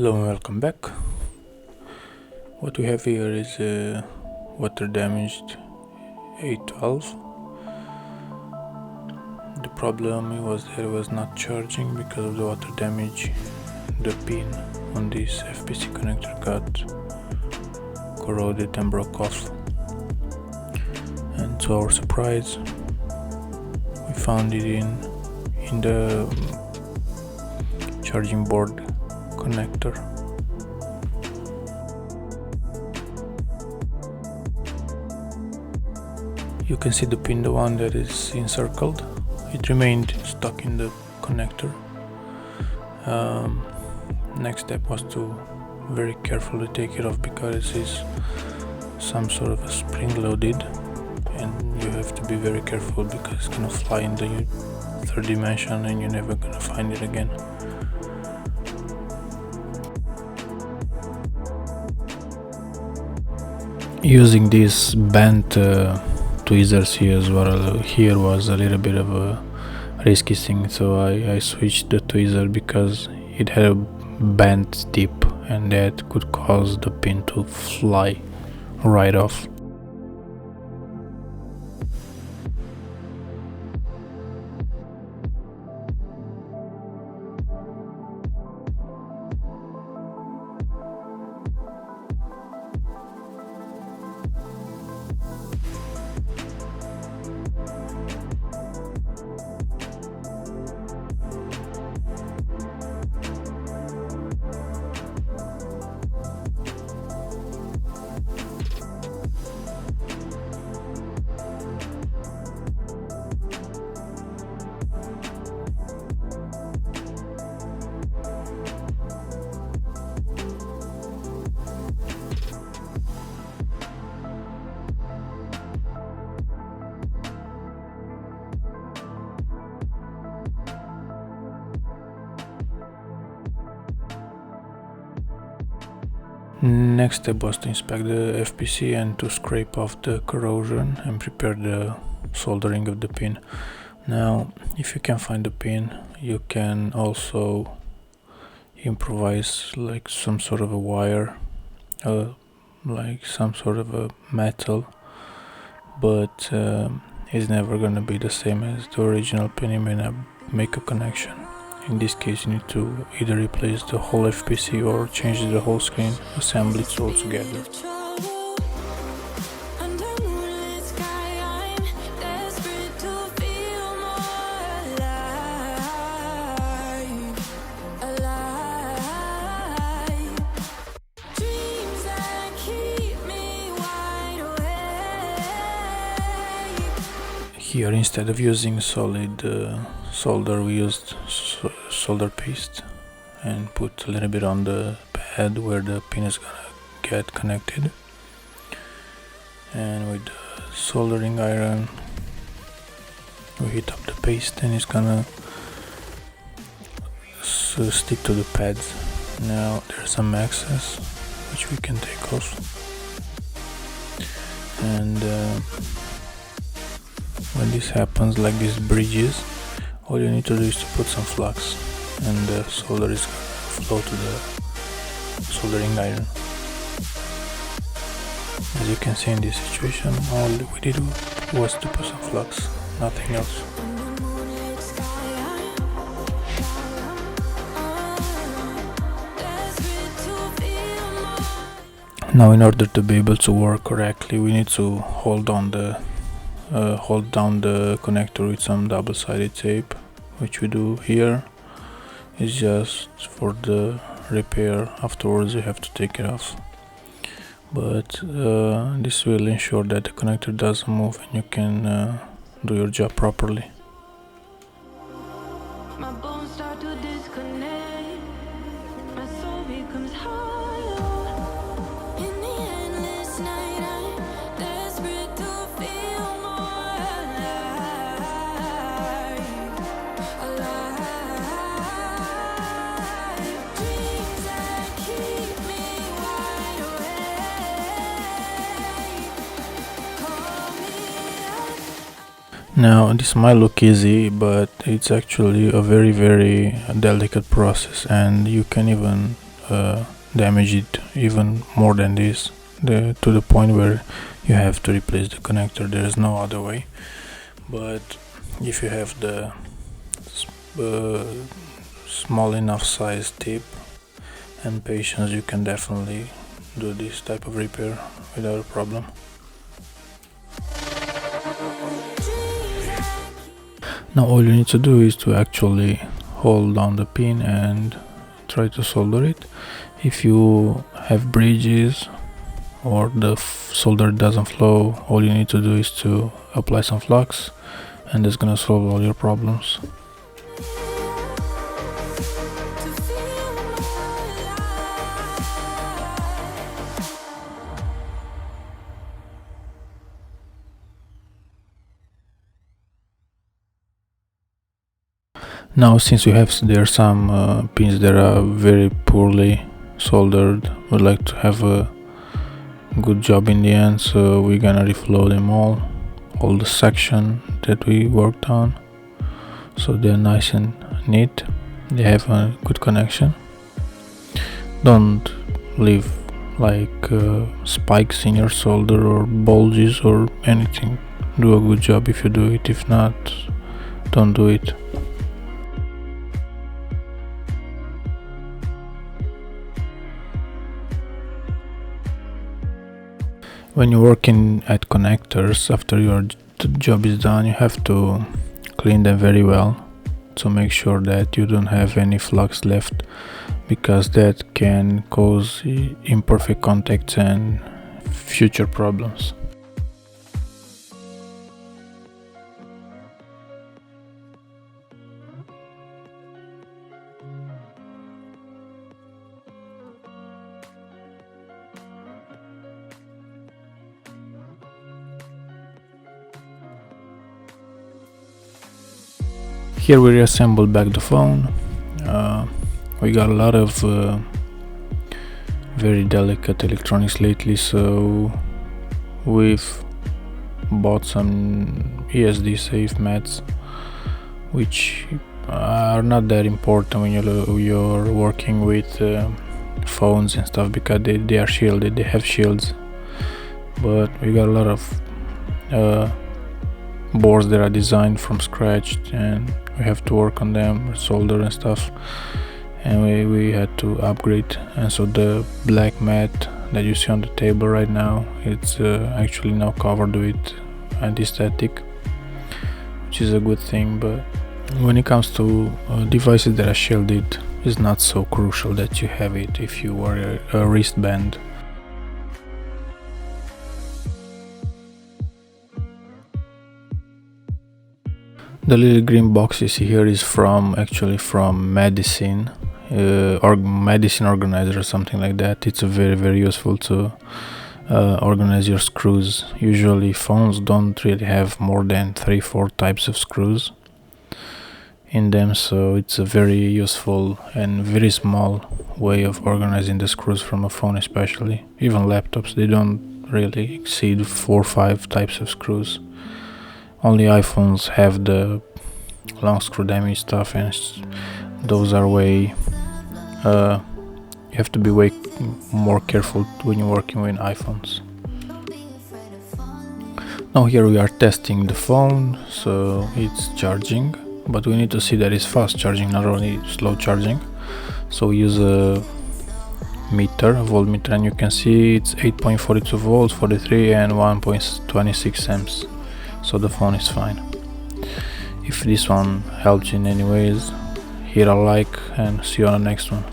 Hello and welcome back. What we have here is a water damaged A12. The problem was that it was not charging because of the water damage. The pin on this FPC connector got corroded and broke off. And to our surprise, we found it in the charging board connector. You can see the pin, the one that is encircled. It remained stuck in the connector. Next step was to very carefully take it off because it is some sort of a spring loaded, and you have to be very careful because it's gonna fly in the third dimension and you're never gonna find it again. Using these bent tweezers here as well, here was a little bit of a risky thing, so I switched the tweezer because it had a bent tip and that could cause the pin to fly right off. Next step was to inspect the FPC and to scrape off the corrosion and prepare the soldering of the pin. Now, if you can find the pin, you can also improvise like some sort of a wire, like some sort of a metal, but it's never gonna be the same as the original pin. You may not make a connection. In this case, you need to either replace the whole FPC or change the whole screen, assemble it all together. Here, instead of using solid solder, we used solder paste and put a little bit on the pad where the pin is gonna get connected, and with the soldering iron we heat up the paste and it's gonna stick to the pads. Now there's some excess which we can take off, and when this happens, like these bridges, all you need to do is to put some flux and the solder is going to flow to the soldering iron. As you can see in this situation, all we did was to put some flux, nothing else. Now, in order to be able to work correctly, we need to hold down the connector with some double-sided tape, which we do here. It's just for the repair. Afterwards you have to take it off, but this will ensure that the connector doesn't move and you can do your job properly. Now, this might look easy, but it's actually a very delicate process, and you can even damage it even more than this, to the point where you have to replace the connector. There is no other way. But if you have the small enough size tip and patience, you can definitely do this type of repair without a problem. Now all you need to do is to actually hold down the pin and try to solder it. If you have bridges or the solder doesn't flow, all you need to do is to apply some flux, and that's gonna solve all your problems. Now, since we have there some pins that are very poorly soldered, we'd like to have a good job in the end, so we're gonna reflow them all the section that we worked on, so they're nice and neat, they have a good connection. Don't leave like spikes in your solder or bulges or anything. Do a good job if you do it, if not, don't do it. When you're working at connectors, after your job is done, you have to clean them very well to make sure that you don't have any flux left, because that can cause imperfect contacts and future problems. Here we reassembled back the phone. We got a lot of very delicate electronics lately, so we've bought some ESD safe mats, which are not that important when you're working with phones and stuff, because they are shielded, they have shields. But we got a lot of boards that are designed from scratch, and we have to work on them, solder and stuff, and we had to upgrade. And so the black mat that you see on the table right now, it's actually now covered with anti-static, which is a good thing. But when it comes to devices that are shielded, it's not so crucial that you have it if you wear a wristband. The little green box you see here is actually from medicine, or medicine organizer or something like that. It's very useful to organize your screws. Usually phones don't really have more than 3-4 types of screws in them, so it's a very useful and very small way of organizing the screws from a phone. Especially even laptops, they don't really exceed 4 or 5 types of screws. Only iPhones have the long screw damage stuff, and those are way you have to be way more careful when you're working with iPhones. Now here we are testing the phone, so it's charging, but we need to see that it's fast charging, not only slow charging. So we use a voltmeter, and you can see it's 8.42 volts, 43 and 1.26 amps. So the phone is fine. If this one helps in any ways, hit a like and see you on the next one.